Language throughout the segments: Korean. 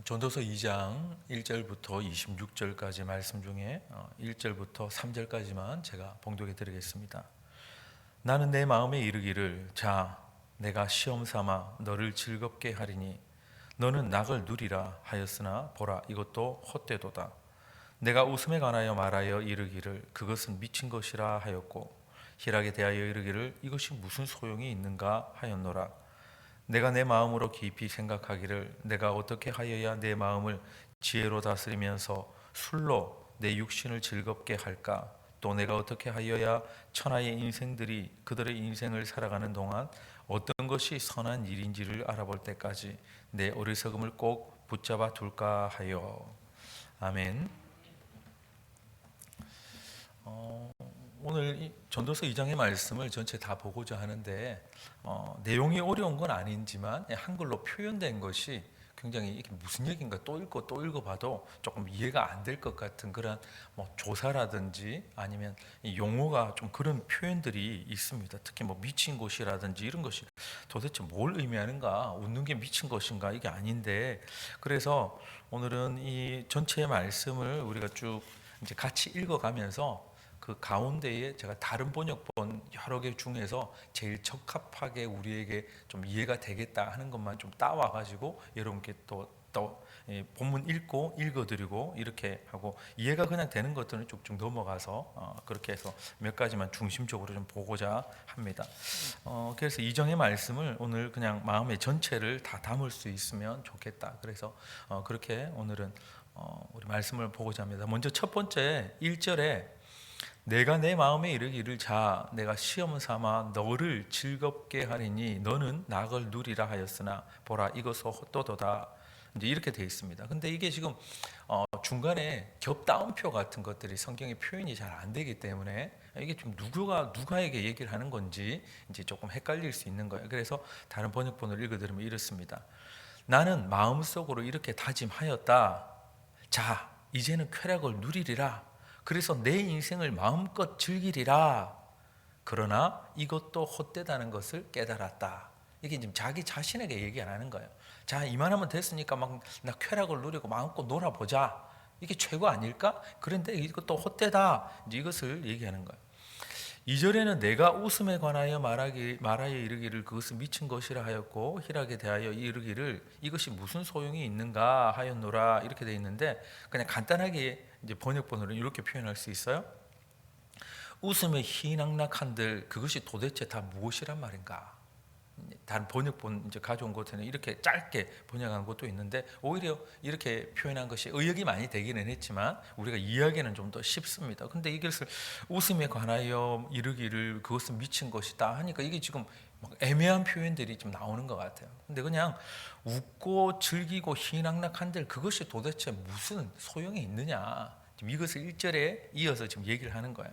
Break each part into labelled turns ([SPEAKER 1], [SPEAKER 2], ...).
[SPEAKER 1] 전도서 2장 1절부터 26절까지 말씀 중에 1절부터 3절까지만 제가 봉독해 드리겠습니다. 나는 내 마음에 이르기를 자 내가 시험 삼아 너를 즐겁게 하리니 너는 낙을 누리라 하였으나 보라 이것도 헛되도다. 내가 웃음에 관하여 말하여 이르기를 그것은 미친 것이라 하였고 희락에 대하여 이르기를 이것이 무슨 소용이 있는가 하였노라. 내가 내 마음으로 깊이 생각하기를 내가 어떻게 하여야 내 마음을 지혜로 다스리면서 술로 내 육신을 즐겁게 할까? 또 내가 어떻게 하여야 천하의 인생들이 그들의 인생을 살아가는 동안 어떤 것이 선한 일인지를 알아볼 때까지 내 어리석음을 꼭 붙잡아 둘까 하여. 아멘. 오늘 전도서 2장의 말씀을 전체 다 보고자 하는데 내용이 어려운 건 아니지만 한글로 표현된 것이 굉장히 이게 무슨 얘기인가 또 읽고 또 읽어봐도 조금 이해가 안 될 것 같은 그런 조사라든지 아니면 용어가 좀 그런 표현들이 있습니다. 특히 미친 것이라든지 이런 것이 도대체 뭘 의미하는가, 웃는 게 미친 것인가 이게 아닌데, 그래서 오늘은 이 전체의 말씀을 우리가 쭉 이제 같이 읽어가면서 그 가운데에 제가 다른 번역본 여러 개 중에서 제일 적합하게 우리에게 좀 이해가 되겠다 하는 것만 좀 따와 가지고 여러분께 또 본문 읽고 읽어드리고 이렇게 하고 이해가 그냥 되는 것들은 쭉쭉 넘어가서 그렇게 해서 몇 가지만 중심적으로 좀 보고자 합니다. 그래서 이정의 말씀을 오늘 그냥 마음의 전체를 다 담을 수 있으면 좋겠다. 그래서 그렇게 오늘은 우리 말씀을 보고자 합니다. 먼저 첫 번째 1절에 내가 내 마음에 이르기를 자 내가 시험 삼아 너를 즐겁게 하리니 너는 낙을 누리라 하였으나 보라 이것은 헛되도다. 이제 이렇게 되어 있습니다. 근데 이게 지금 중간에 겹다운표 같은 것들이 성경의 표현이 잘 안 되기 때문에 이게 좀 누가에게 얘기를 하는 건지 이제 조금 헷갈릴 수 있는 거예요. 그래서 다른 번역본을 읽어드리면 이렇습니다. 나는 마음속으로 이렇게 다짐하였다. 자 이제는 쾌락을 누리리라. 그래서 내 인생을 마음껏 즐기리라. 그러나 이것도 헛되다는 것을 깨달았다. 이게 지금 자기 자신에게 얘기 안 하는 거예요. 자 이만하면 됐으니까 나 쾌락을 누리고 마음껏 놀아보자. 이게 최고 아닐까? 그런데 이것도 헛되다. 이제 이것을 얘기하는 거예요. 2절에는 내가 웃음에 관하여 말하여 이르기를 그것은 미친 것이라 하였고 희락에 대하여 이르기를 이것이 무슨 소용이 있는가 하였노라. 이렇게 되어 있는데 그냥 간단하게 이제 번역본으로는 이렇게 표현할 수 있어요. 웃음에 희낙낙한들 그것이 도대체 다 무엇이란 말인가? 다른 번역본 이제 가져온 것에는 이렇게 짧게 번역한 것도 있는데 오히려 이렇게 표현한 것이 의역이 많이 되기는 했지만 우리가 이해하기는 좀 더 쉽습니다. 근데 이것을 웃음에 관하여 이르기를 그것은 미친 것이다 하니까 이게 지금 애매한 표현들이 좀 나오는 것 같아요. 근데 그냥 웃고 즐기고 희낙낙한들 그것이 도대체 무슨 소용이 있느냐, 지금 이것을 1절에 이어서 지금 얘기를 하는 거예요.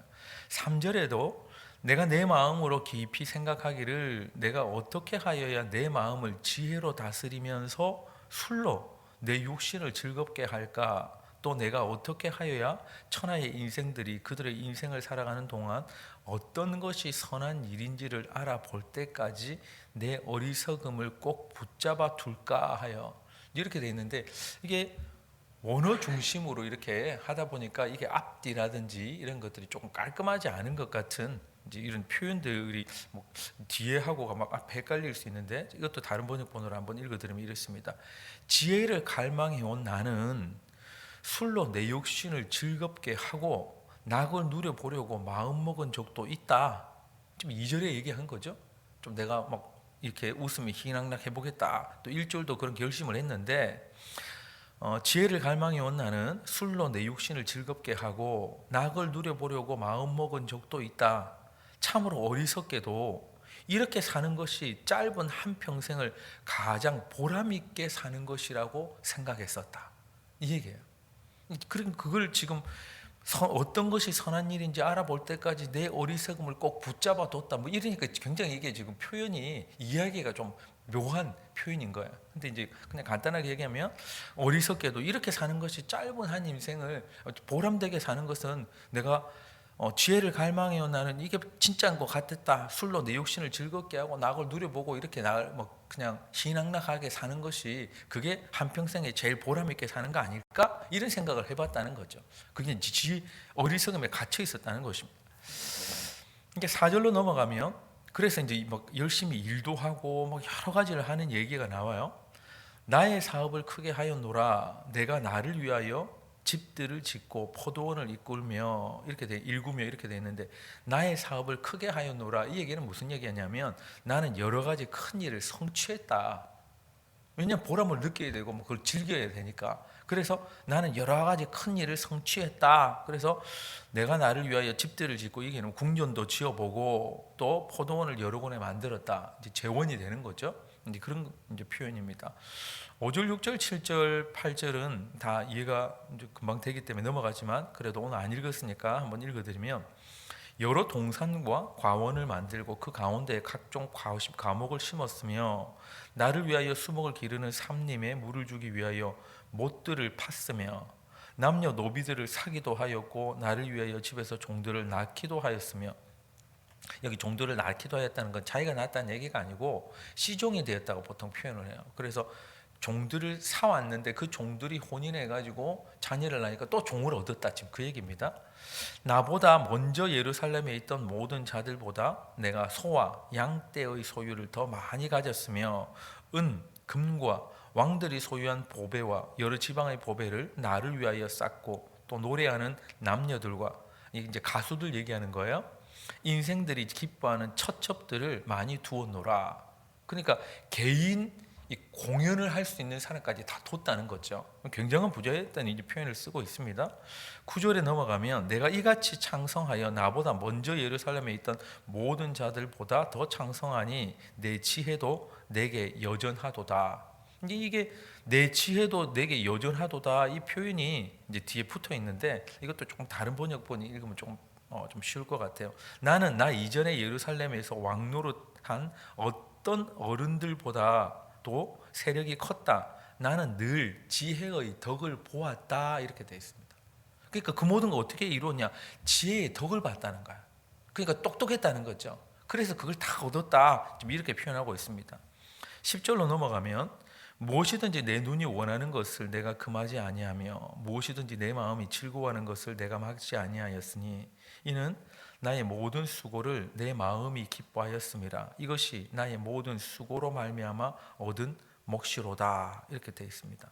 [SPEAKER 1] 3절에도 내가 내 마음으로 깊이 생각하기를 내가 어떻게 하여야 내 마음을 지혜로 다스리면서 술로 내 육신을 즐겁게 할까? 또 내가 어떻게 하여야 천하의 인생들이 그들의 인생을 살아가는 동안 어떤 것이 선한 일인지를 알아볼 때까지 내 어리석음을 꼭 붙잡아 둘까 하여. 이렇게 돼 있는데 이게 원어 중심으로 이렇게 하다 보니까 이게 앞뒤라든지 이런 것들이 조금 깔끔하지 않은 것 같은 이제 이런 표현들이 뒤에 하고가 막 앞에 헷갈릴 수 있는데 이것도 다른 번역본으로 한번 읽어드리면 이렇습니다. 지혜를 갈망해온 나는 술로 내 육신을 즐겁게 하고 낙을 누려보려고 마음먹은 적도 있다. 지금 2절에 얘기한 거죠. 좀 내가 이렇게 웃으며 희낙낙 해보겠다. 또 1절도 그런 결심을 했는데 지혜를 갈망해온 나는 술로 내 육신을 즐겁게 하고 낙을 누려보려고 마음먹은 적도 있다. 참으로 어리석게도 이렇게 사는 것이 짧은 한평생을 가장 보람있게 사는 것이라고 생각했었다. 이 얘기예요. 그걸 지금 어떤 것이 선한 일인지 알아볼 때까지 내 어리석음을 꼭 붙잡아 뒀다. 이러니까 굉장히 이게 지금 표현이 이야기가 좀 묘한 표현인 거예요. 근데 이제 그냥 간단하게 얘기하면 어리석게도 이렇게 사는 것이 짧은 한 인생을 보람되게 사는 것은 내가 지혜를 갈망해요. 나는 이게 진짜인 것 같았다. 술로 내 육신을 즐겁게 하고 낙을 누려보고 이렇게 그냥 희낙낙하게 사는 것이 그게 한평생에 제일 보람 있게 사는 거 아닐까? 이런 생각을 해봤다는 거죠. 그게 지 어리석음에 갇혀 있었다는 것입니다. 이게 4절로 넘어가면 그래서 이제 막 열심히 일도 하고 막 여러 가지를 하는 얘기가 나와요. 나의 사업을 크게 하였노라. 내가 나를 위하여 집들을 짓고 포도원을 이끌며 일구며 이렇게 돼 있는데, 나의 사업을 크게 하였노라, 이 얘기는 무슨 얘기냐면 나는 여러 가지 큰 일을 성취했다. 왜냐하면 보람을 느껴야 되고 그걸 즐겨야 되니까. 그래서 나는 여러 가지 큰 일을 성취했다. 그래서 내가 나를 위하여 집들을 짓고, 이게는 궁전도 지어보고 또 포도원을 여러 군데 만들었다. 이제 재원이 되는 거죠. 이제 그런 이제 표현입니다. 5절, 6절, 7절, 8절은 다 이해가 이제 금방 되기 때문에 넘어가지만 그래도 오늘 안 읽었으니까 한번 읽어드리면, 여러 동산과 과원을 만들고 그 가운데에 각종 과목을 심었으며 나를 위하여 수목을 기르는 삼림에 물을 주기 위하여 못들을 팠으며 남녀 노비들을 사기도 하였고 나를 위하여 집에서 종들을 낳기도 하였으며, 여기 종들을 낳기도 하였다는 건 자기가 낳았다는 얘기가 아니고 시종이 되었다고 보통 표현을 해요. 그래서 종들을 사왔는데 그 종들이 혼인해가지고 자녀를 낳으니까 또 종을 얻었다, 지금 그 얘기입니다. 나보다 먼저 예루살렘에 있던 모든 자들보다 내가 소와 양떼의 소유를 더 많이 가졌으며 은, 금과 왕들이 소유한 보배와 여러 지방의 보배를 나를 위하여 쌓고, 또 노래하는 남녀들과, 이제 가수들 얘기하는 거예요. 인생들이 기뻐하는 처첩들을 많이 두었노라. 그러니까 개인 공연을 할 수 있는 사람까지 다 뒀다는 거죠. 굉장한 부자였다는 표현을 쓰고 있습니다. 9절에 넘어가면 내가 이같이 창성하여 나보다 먼저 예루살렘에 있던 모든 자들보다 더 창성하니 내 지혜도 내게 여전하도다. 이게 내 지혜도 내게 여전하도다, 이 표현이 이제 뒤에 붙어 있는데 이것도 조금 다른 번역본이 읽으면 좀 쉬울 것 같아요. 나는 나 이전에 예루살렘에서 왕노릇한 어떤 어른들보다도 세력이 컸다. 나는 늘 지혜의 덕을 보았다. 이렇게 되어 있습니다. 그러니까 그 모든 거 어떻게 이루었냐? 지혜의 덕을 봤다는 거야. 그러니까 똑똑했다는 거죠. 그래서 그걸 다 얻었다, 지금 이렇게 표현하고 있습니다. 10절로 넘어가면 무엇이든지 내 눈이 원하는 것을 내가 금하지 아니하며 무엇이든지 내 마음이 즐거워하는 것을 내가 막지 아니하였으니 이는 나의 모든 수고를 내 마음이 기뻐하였음이라. 이것이 나의 모든 수고로 말미암아 얻은 몫이로다. 이렇게 되어 있습니다.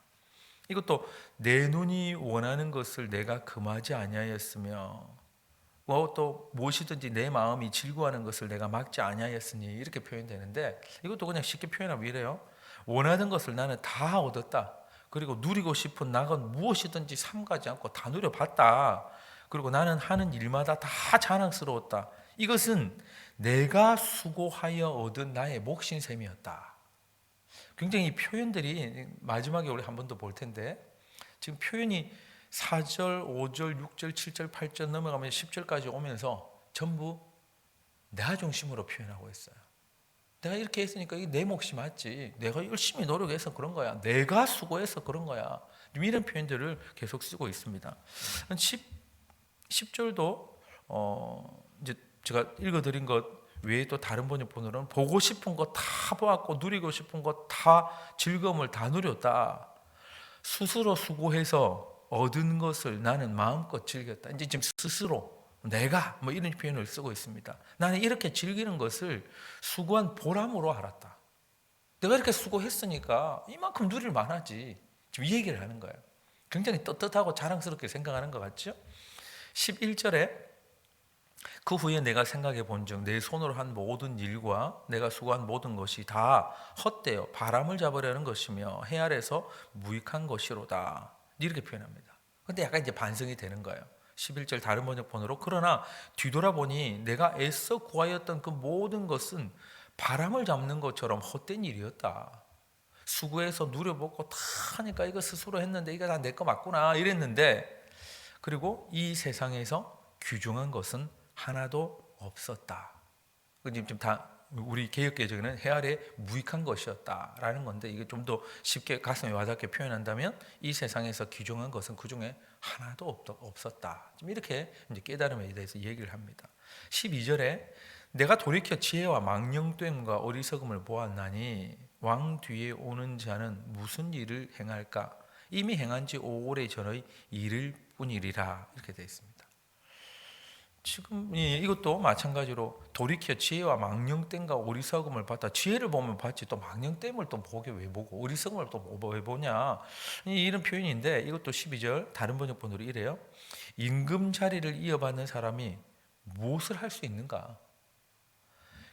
[SPEAKER 1] 이것도 내 눈이 원하는 것을 내가 금하지 아니하였으며 또 무엇이든지 내 마음이 즐거워하는 것을 내가 막지 아니하였으니, 이렇게 표현되는데 이것도 그냥 쉽게 표현하면 이래요. 원하는 것을 나는 다 얻었다. 그리고 누리고 싶은 낙은 무엇이든지 삼가지 않고 다 누려봤다. 그리고 나는 하는 일마다 다 자랑스러웠다. 이것은 내가 수고하여 얻은 나의 몫인 셈이었다. 굉장히 이 표현들이 마지막에 우리 한 번 더 볼 텐데, 지금 표현이 4절, 5절, 6절, 7절, 8절 넘어가면 10절까지 오면서 전부 나 중심으로 표현하고 있어요. 내가 이렇게 했으니까 이게 내 몫이 맞지. 내가 열심히 노력해서 그런 거야. 내가 수고해서 그런 거야. 이런 표현들을 계속 쓰고 있습니다. 10절도 이제 제가 읽어드린 것 외에 또 다른 번역본으로는 보고 싶은 거 다 보았고 누리고 싶은 거 다 즐거움을 다 누렸다. 스스로 수고해서 얻은 것을 나는 마음껏 즐겼다. 이제 지금 스스로 내가 이런 표현을 쓰고 있습니다. 나는 이렇게 즐기는 것을 수고한 보람으로 알았다. 내가 이렇게 수고했으니까 이만큼 누릴 만하지. 지금 이 얘기를 하는 거예요. 굉장히 떳떳하고 자랑스럽게 생각하는 것 같죠? 11절에 그 후에 내가 생각해 본즉 내 손으로 한 모든 일과 내가 수고한 모든 것이 다 헛되어 바람을 잡으려는 것이며 해 아래서 무익한 것이로다. 이렇게 표현합니다. 근데 약간 이제 반성이 되는 거예요. 11절 다른 번역본으로 그러나 뒤돌아보니 내가 애써 구하였던 그 모든 것은 바람을 잡는 것처럼 헛된 일이었다. 수고해서 누려보고 다 하니까 이거 스스로 했는데 이거 다 내 거 맞구나 이랬는데, 그리고 이 세상에서 귀중한 것은 하나도 없었다. 지금 다 우리 개역개정에는 해 아래 무익한 것이었다라는 건데, 이게 좀 더 쉽게 가슴에 와닿게 표현한다면 이 세상에서 귀중한 것은 그 중에 하나도 없었다. 좀 이렇게 이제 깨달음에 대해서 얘기를 합니다. 12절에 내가 돌이켜 지혜와 망령됨과 어리석음을 보았나니 왕 뒤에 오는 자는 무슨 일을 행할까? 이미 행한 지 오래 전의 일일 뿐이리라. 이렇게 되어 있습니다. 지금 이것도 마찬가지로 돌이켜 지혜와 망령됨과 어리석음을 봤다. 지혜를 보면 봤지 또 망령됨을 또 보게 왜 보고 어리석음을 또 왜 보냐, 이런 표현인데, 이것도 12절 다른 번역본으로 이래요. 임금 자리를 이어받는 사람이 무엇을 할 수 있는가?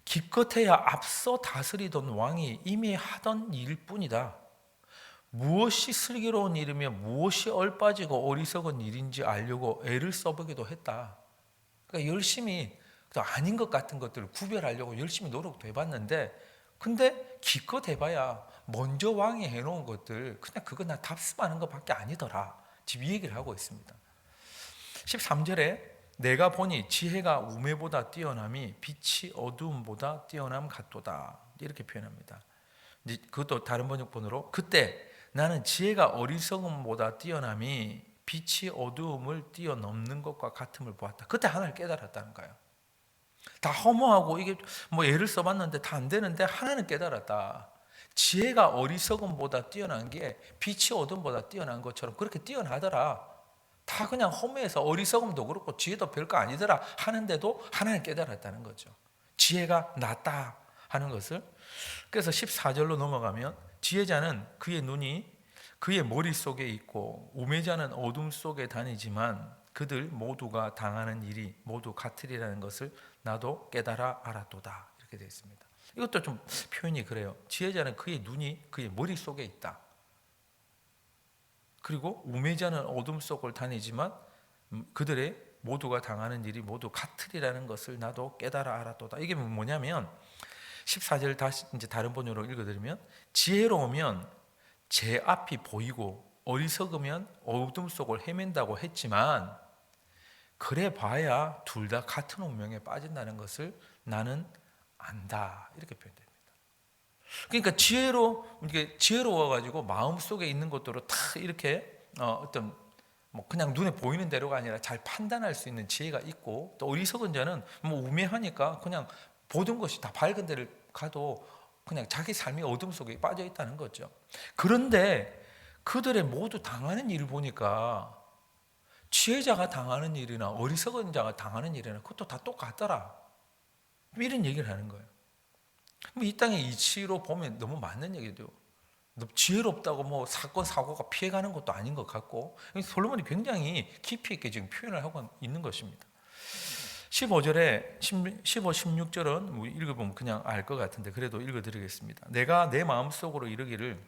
[SPEAKER 1] 기껏해야 앞서 다스리던 왕이 이미 하던 일뿐이다. 무엇이 슬기로운 일이며 무엇이 얼빠지고 어리석은 일인지 알려고 애를 써보기도 했다. 그러니까 열심히 아닌 것 같은 것들을 구별하려고 열심히 노력도 해봤는데, 근데 기껏 해봐야 먼저 왕이 해놓은 것들 그냥 그거 나 답습하는 것밖에 아니더라. 지금 이 얘기를 하고 있습니다. 13절에 내가 보니 지혜가 우매보다 뛰어남이 빛이 어두움보다 뛰어남 같도다. 이렇게 표현합니다. 그것도 다른 번역본으로 그때 나는 지혜가 어리석음보다 뛰어남이 빛이 어두움을 뛰어넘는 것과 같음을 보았다. 그때 하나를 깨달았다는 거예요. 다 허무하고 이게 뭐 예를 써봤는데 다 안 되는데 하나는 깨달았다. 지혜가 어리석음보다 뛰어난 게 빛이 어두움보다 뛰어난 것처럼 그렇게 뛰어나더라. 다 그냥 허무해서 어리석음도 그렇고 지혜도 별거 아니더라 하는데도 하나는 깨달았다는 거죠. 지혜가 낫다 하는 것을. 그래서 14절로 넘어가면 지혜자는 그의 눈이 그의 머릿속에 있고 우매자는 어둠 속에 다니지만 그들 모두가 당하는 일이 모두 같으리라는 것을 나도 깨달아 알았도다. 이렇게 되어 있습니다. 이것도 좀 표현이 그래요. 지혜자는 그의 눈이 그의 머릿속에 있다. 그리고 우매자는 어둠 속을 다니지만 그들의 모두가 당하는 일이 모두 같으리라는 것을 나도 깨달아 알았도다. 이게 뭐냐면 14절 다시 이제 다른 번역으로 읽어드리면 지혜로우면 제 앞이 보이고 어리석으면 어둠 속을 헤맨다고 했지만 그래 봐야 둘 다 같은 운명에 빠진다는 것을 나는 안다. 이렇게 표현됩니다. 그러니까 지혜로워 가지고 마음 속에 있는 것들을 다 이렇게 어떤 뭐 그냥 눈에 보이는 대로가 아니라 잘 판단할 수 있는 지혜가 있고, 또 어리석은 자는 뭐 우매하니까 그냥 모든 것이 다 밝은 데를 가도 그냥 자기 삶이 어둠 속에 빠져 있다는 거죠. 그런데 그들의 모두 당하는 일을 보니까 지혜자가 당하는 일이나 어리석은 자가 당하는 일이나 그것도 다 똑같더라. 이런 얘기를 하는 거예요. 이 땅의 이치로 보면 너무 맞는 얘기죠. 지혜롭다고 뭐 사건 사고가 피해가는 것도 아닌 것 같고, 솔로몬이 굉장히 깊이 있게 지금 표현을 하고 있는 것입니다. 15절에 15, 16절은 읽어보면 그냥 알 것 같은데 그래도 읽어드리겠습니다. 내가 내 마음속으로 이르기를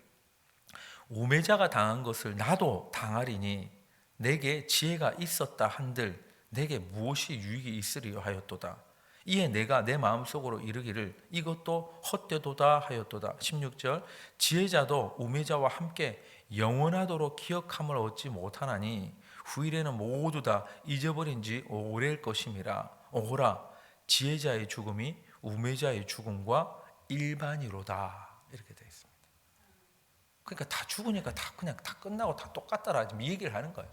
[SPEAKER 1] 우매자가 당한 것을 나도 당하리니 내게 지혜가 있었다 한들 내게 무엇이 유익이 있으리요 하였도다. 이에 내가 내 마음속으로 이르기를 이것도 헛되도다 하였도다. 16절 지혜자도 우매자와 함께 영원하도록 기억함을 얻지 못하나니 후일에는 모두 다 잊어버린 지 오래일 것임이라. 오호라 지혜자의 죽음이 우매자의 죽음과 일반이로다. 이렇게 되어 있습니다. 그러니까 다 죽으니까 다 그냥 다 끝나고 다 똑같더라. 지금 이 얘기를 하는 거예요.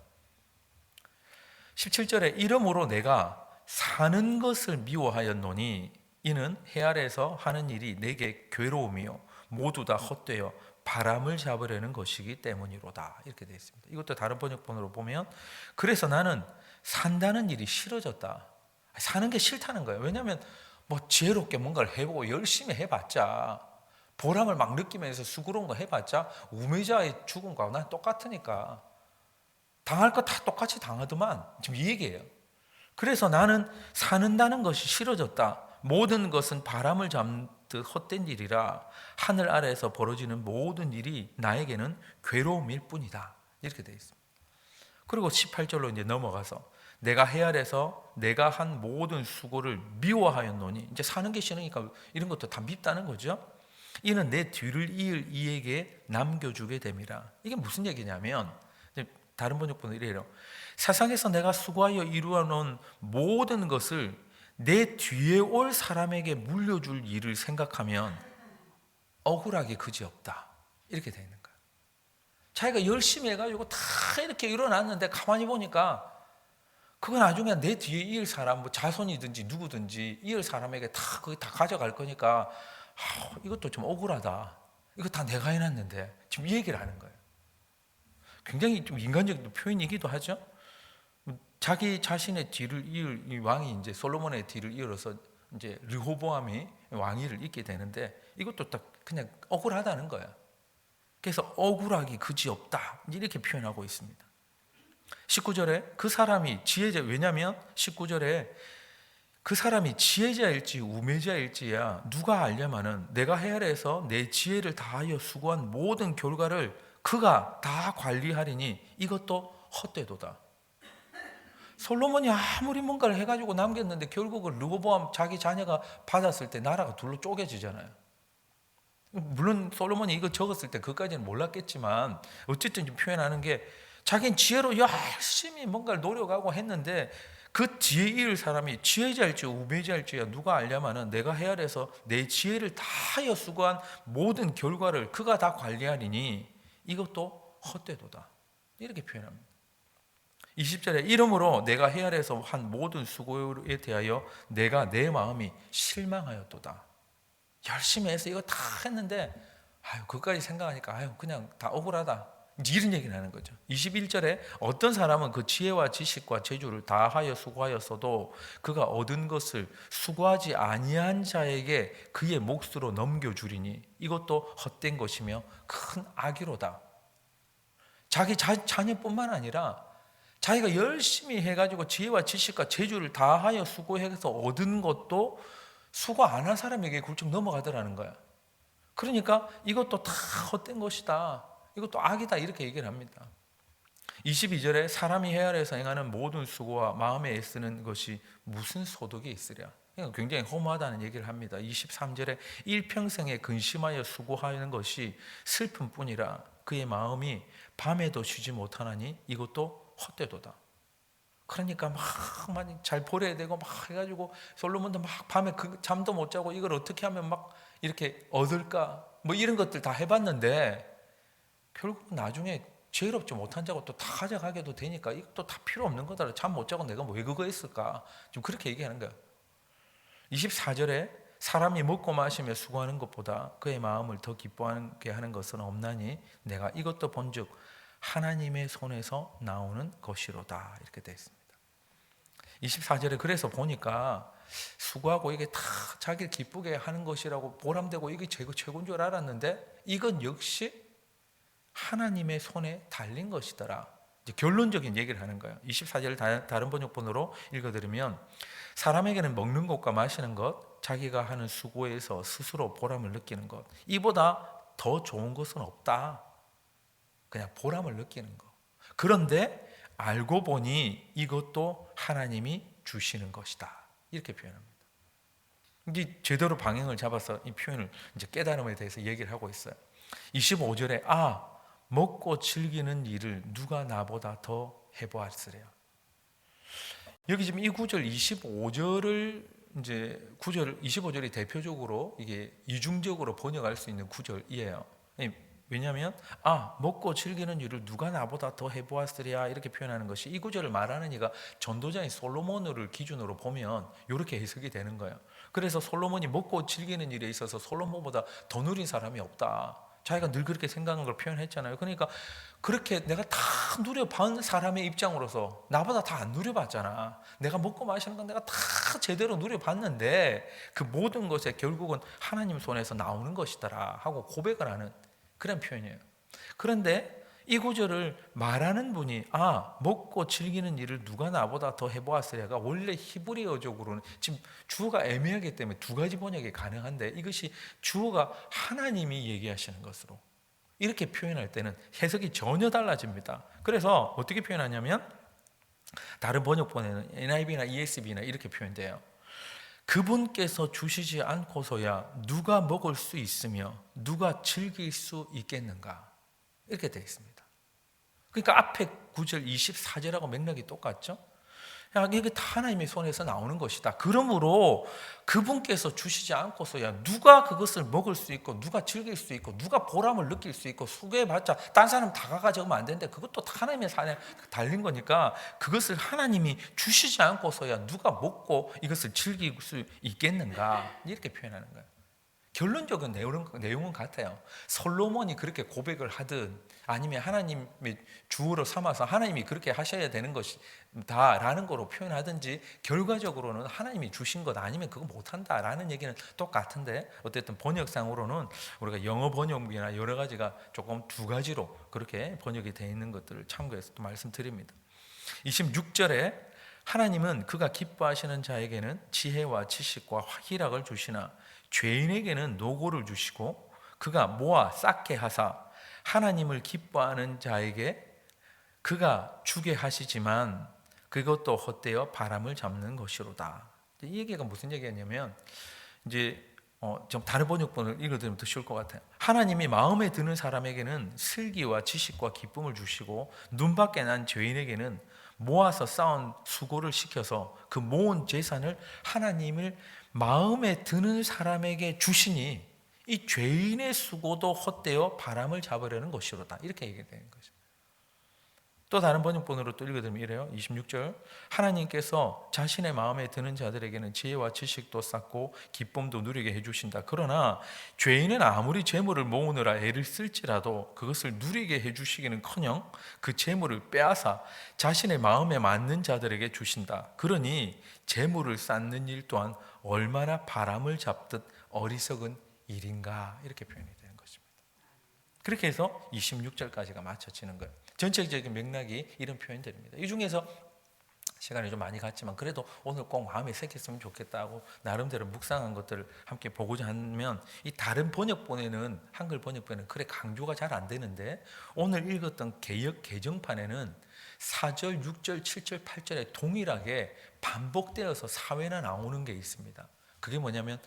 [SPEAKER 1] 17절에 이러므로 내가 사는 것을 미워하였노니 이는 해 아래에서 하는 일이 내게 괴로움이요 모두 다 헛되어 바람을 잡으려는 것이기 때문이로다. 이렇게 되어 있습니다. 이것도 다른 번역본으로 보면 그래서 나는 산다는 일이 싫어졌다. 사는 게 싫다는 거예요. 왜냐하면 뭐 지혜롭게 뭔가를 해보고 열심히 해봤자 보람을 막 느끼면서 수고로운 거 해봤자 우매자의 죽음과 난 똑같으니까 당할 거 다 똑같이 당하더만. 지금 이 얘기예요. 그래서 나는 사는다는 것이 싫어졌다. 모든 것은 바람을 잡듯 헛된 일이라 하늘 아래에서 벌어지는 모든 일이 나에게는 괴로움일 뿐이다. 이렇게 되어 있습니다. 그리고 18절로 이제 넘어가서 내가 해 아래에서 내가 한 모든 수고를 미워하였노니 이제 사는 게 싫으니까 이런 것도 다 밉다는 거죠. 이는 내 뒤를 이을 이에게 남겨주게 됨이라. 이게 무슨 얘기냐면 다른 번역본은 이래요. 세상에서 내가 수고하여 이루어 놓은 모든 것을 내 뒤에 올 사람에게 물려줄 일을 생각하면 억울하게 그지없다. 이렇게 되어 있는 거예요. 자기가 열심히 해가지고 다 이렇게 일어났는데 가만히 보니까 그건 나중에 내 뒤에 이을 사람, 뭐 자손이든지 누구든지 이을 사람에게 다 그게 다 가져갈 거니까 이것도 좀 억울하다. 이거 다 내가 해놨는데 지금 이 얘기를 하는 거예요. 굉장히 좀 인간적인 표현이기도 하죠. 자기 자신의 뒤를 이을 이 왕이 이제 솔로몬의 뒤를 이어서 이제 르호보암이 왕위를 잇게 되는데 이것도 딱 그냥 억울하다는 거야. 그래서 억울하기 그지없다 이렇게 표현하고 있습니다. 19절에 그 사람이 지혜자, 왜냐하면 19절에 그 사람이 지혜자일지 우매자일지야 누가 알려마는 내가 헤아려서 내 지혜를 다하여 수고한 모든 결과를 그가 다 관리하리니 이것도 헛되도다. 솔로몬이 아무리 뭔가를 해가지고 남겼는데 결국은 르호보암 자기 자녀가 받았을 때 나라가 둘로 쪼개지잖아요. 물론 솔로몬이 이거 적었을 때 그까지는 몰랐겠지만 어쨌든 좀 표현하는 게 자기는 지혜로 열심히 뭔가를 노력하고 했는데 그 뒤에 이을 사람이 지혜자일지 우매자일지야 누가 알려마는 내가 헤아려서 내 지혜를 다하여 수고한 모든 결과를 그가 다 관리하리니 이것도 헛되도다 이렇게 표현합니다. 20절에 이러므로 내가 헤아려서 한 모든 수고에 대하여 내가 내 마음이 실망하였도다. 열심히 해서 이거 다 했는데 그것까지 생각하니까 그냥 다 억울하다 이런 얘기를 하는 거죠. 21절에 어떤 사람은 그 지혜와 지식과 재주를 다하여 수고하였어도 그가 얻은 것을 수고하지 아니한 자에게 그의 몫으로 넘겨주리니 이것도 헛된 것이며 큰 악이로다. 자기 자녀뿐만 아니라 자기가 열심히 해가지고 지혜와 지식과 재주를 다하여 수고해서 얻은 것도 수고 안 한 사람에게 굴쩍 넘어가더라는 거야. 그러니까 이것도 다 헛된 것이다. 이것도 악이다 이렇게 얘기를 합니다. 22절에 사람이 헤아려서 행하는 모든 수고와 마음에 애쓰는 것이 무슨 소득이 있으랴. 굉장히 허무하다는 얘기를 합니다. 23절에 일평생에 근심하여 수고하는 것이 슬픔뿐이라 그의 마음이 밤에도 쉬지 못하나니 이것도 헛되도다. 그러니까 막 잘 보려야 되고 막 해가지고 솔로몬도 막 밤에 잠도 못 자고 이걸 어떻게 하면 막 이렇게 얻을까 뭐 이런 것들 다 해봤는데 결국 나중에 죄롭지 못한 자고 또 다 가져가게도 되니까 이것도 다 필요 없는 거다. 잠 못 자고 내가 왜 그거 했을까? 좀 그렇게 얘기하는 거야. 24절에 사람이 먹고 마시며 수고하는 것보다 그의 마음을 더 기뻐하게 하는 것은 없나니 내가 이것도 본즉 하나님의 손에서 나오는 것이로다 이렇게 되어 있습니다. 24절에 그래서 보니까 수고하고 이게 다 자기를 기쁘게 하는 것이라고 보람되고 이게 최고인 줄 알았는데 이건 역시 하나님의 손에 달린 것이더라. 이제 결론적인 얘기를 하는 거예요. 24절 다른 번역본으로 읽어드리면 사람에게는 먹는 것과 마시는 것, 자기가 하는 수고에서 스스로 보람을 느끼는 것, 이보다 더 좋은 것은 없다. 그냥 보람을 느끼는 것. 그런데 알고 보니 이것도 하나님이 주시는 것이다. 이렇게 표현합니다. 이제 제대로 방향을 잡아서 이 표현을 이제 깨달음에 대해서 얘기를 하고 있어요. 25절에 먹고 즐기는 일을 누가 나보다 더 해보았으랴. 여기 지금 이 구절 25절을 이제 25절이 대표적으로 이게 이중적으로 번역할 수 있는 구절이에요. 왜냐하면 먹고 즐기는 일을 누가 나보다 더 해보았으랴 이렇게 표현하는 것이 이 구절을 말하는 이가 전도자인 솔로몬을 기준으로 보면 이렇게 해석이 되는 거예요. 그래서 솔로몬이 먹고 즐기는 일에 있어서 솔로몬보다 더 누린 사람이 없다. 자기가 늘 그렇게 생각한 걸 표현했잖아요. 그러니까 그렇게 내가 다 누려본 사람의 입장으로서 나보다 다 안 누려봤잖아. 내가 먹고 마시는 건 내가 다 제대로 누려봤는데 그 모든 것에 결국은 하나님 손에서 나오는 것이더라 하고 고백을 하는 그런 표현이에요. 그런데 이 구절을 말하는 분이 먹고 즐기는 일을 누가 나보다 더 해보았으랴가 원래 히브리어적으로는 지금 주어가 애매하기 때문에 두 가지 번역이 가능한데 이것이 주어가 하나님이 얘기하시는 것으로 이렇게 표현할 때는 해석이 전혀 달라집니다. 그래서 어떻게 표현하냐면 다른 번역본에는 NIV나 ESV나 이렇게 표현돼요. 그분께서 주시지 않고서야 누가 먹을 수 있으며 누가 즐길 수 있겠는가 이렇게 되어 있습니다. 그러니까 앞에 9절 24절하고 맥락이 똑같죠. 이게 다 하나님의 손에서 나오는 것이다. 그러므로 그분께서 주시지 않고서야 누가 그것을 먹을 수 있고 누가 즐길 수 있고 누가 보람을 느낄 수 있고 수고해봤자 딴 사람 다 가져가면 안 되는데 그것도 다 하나님의 손에 달린 거니까 그것을 하나님이 주시지 않고서야 누가 먹고 이것을 즐길 수 있겠는가 이렇게 표현하는 거예요. 결론적인 내용은 같아요. 솔로몬이 그렇게 고백을 하든 아니면 하나님의 주어로 삼아서 하나님이 그렇게 하셔야 되는 것이다라는 거로 표현하든지 결과적으로는 하나님이 주신 것 아니면 그거 못한다라는 얘기는 똑같은데 어쨌든 번역상으로는 우리가 영어 번역이나 여러 가지가 조금 두 가지로 그렇게 번역이 되어 있는 것들을 참고해서 또 말씀드립니다. 26절에 하나님은 그가 기뻐하시는 자에게는 지혜와 지식과 희락을 주시나 죄인에게는 노고를 주시고 그가 모아 쌓게 하사 하나님을 기뻐하는 자에게 그가 주게 하시지만 그것도 헛되어 바람을 잡는 것이로다. 이 얘기가 무슨 얘기냐면 이제 좀 다른 번역본을 읽어드리면 더 쉬울 것 같아요. 하나님이 마음에 드는 사람에게는 슬기와 지식과 기쁨을 주시고 눈밖에 난 죄인에게는 모아서 쌓은 수고를 시켜서 그 모은 재산을 하나님을 마음에 드는 사람에게 주시니 이 죄인의 수고도 헛되어 바람을 잡으려는 것이로다. 이렇게 얘기되는 거죠. 또 다른 번역본으로 또 읽어드리면 이래요. 26절 하나님께서 자신의 마음에 드는 자들에게는 지혜와 지식도 쌓고 기쁨도 누리게 해주신다. 그러나 죄인은 아무리 재물을 모으느라 애를 쓸지라도 그것을 누리게 해주시기는커녕 그 재물을 빼앗아 자신의 마음에 맞는 자들에게 주신다. 그러니 재물을 쌓는 일 또한 얼마나 바람을 잡듯 어리석은 일인가, 이렇게 표현이 되는 것입니다. 그렇게 해서 26절까지가 맞춰지는 거예요. 전체적인 맥락이 이런 표현들입니다. 이 중에서 시간이 좀 많이 갔지만 그래도 오늘 꼭 마음에 새겼으면 좋겠다고 나름대로 묵상한 것들을 함께 보고자 하면, 이 다른 번역본에는, 한글 번역본에는 그래 강조가 잘 안 되는데 오늘 읽었던 개역 개정판에는 4절, 6절, 7절, 8절에 동일하게 반복되어서 사회나 나오는 게 있습니다. 그게 뭐냐면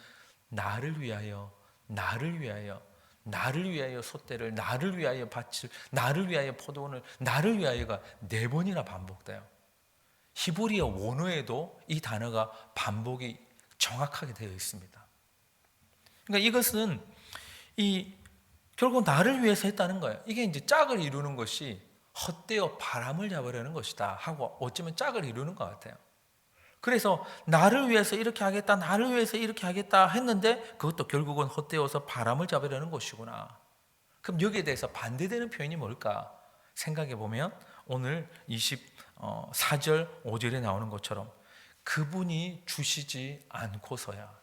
[SPEAKER 1] 나를 위하여, 나를 위하여, 나를 위하여 솥대를, 나를 위하여 밭을, 나를 위하여 포도원을, 나를 위하여가 4번이나 반복돼요. 히브리어 원어에도 이 단어가 반복이 정확하게 되어 있습니다. 그러니까 이것은 결국 나를 위해서 했다는 거예요. 이게 이제 짝을 이루는 것이 헛되어 바람을 잡으려는 것이다 하고 어쩌면 짝을 이루는 것 같아요. 그래서 나를 위해서 이렇게 하겠다, 나를 위해서 이렇게 하겠다 했는데 그것도 결국은 헛되어서 바람을 잡으려는 것이구나. 그럼 여기에 대해서 반대되는 표현이 뭘까 생각해 보면 오늘 24절 5절에 나오는 것처럼 그분이 주시지 않고서야,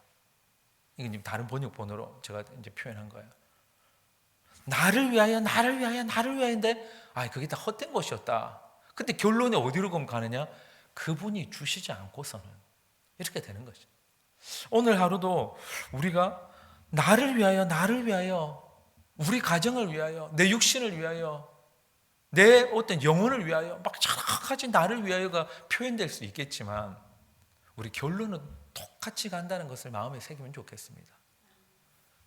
[SPEAKER 1] 이게 지금 다른 번역본으로 제가 이제 표현한 거예요. 나를 위하여, 나를 위하여, 나를 위하여인데 그게 다 헛된 것이었다. 근데 결론이 어디로 가느냐? 그분이 주시지 않고서는, 이렇게 되는 거죠. 오늘 하루도 우리가 나를 위하여, 나를 위하여, 우리 가정을 위하여, 내 육신을 위하여, 내 어떤 영혼을 위하여 막 여러 가지 나를 위하여가 표현될 수 있겠지만 우리 결론은 똑같이 간다는 것을 마음에 새기면 좋겠습니다.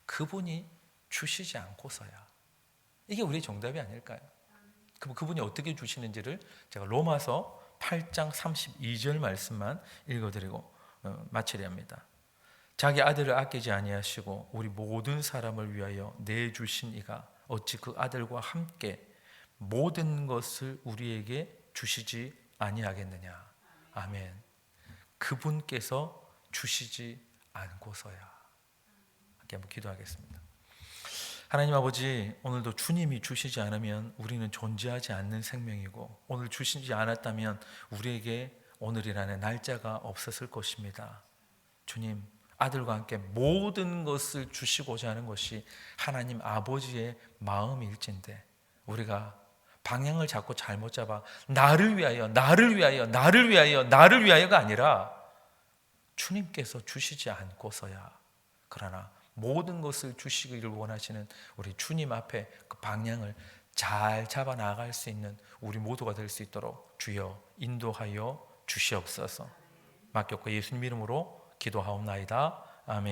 [SPEAKER 1] 그분이 주시지 않고서야. 이게 우리의 정답이 아닐까요? 그럼 그분이 어떻게 주시는지를 제가 로마서 8장 32절 말씀만 읽어드리고 마치려 합니다. 자기 아들을 아끼지 아니하시고 우리 모든 사람을 위하여 내주신 이가 어찌 그 아들과 함께 모든 것을 우리에게 주시지 아니하겠느냐. 아멘. 그분께서 주시지 않고서야. 함께 한번 기도하겠습니다. 하나님 아버지, 오늘도 주님이 주시지 않으면 우리는 존재하지 않는 생명이고 오늘 주시지 않았다면 우리에게 오늘이라는 날짜가 없었을 것입니다. 주님, 아들과 함께 모든 것을 주시고자 하는 것이 하나님 아버지의 마음일진데 우리가 방향을 자꾸 잘못 잡아 나를 위하여, 나를 위하여, 나를 위하여, 나를 위하여가 아니라 주님께서 주시지 않고서야, 그러나 모든 것을 주시기를 원하시는 우리 주님 앞에 그 방향을 잘 잡아 나갈 수 있는 우리 모두가 될 수 있도록 주여 인도하여 주시옵소서. 맡겼고 예수님 이름으로 기도하옵나이다. 아멘.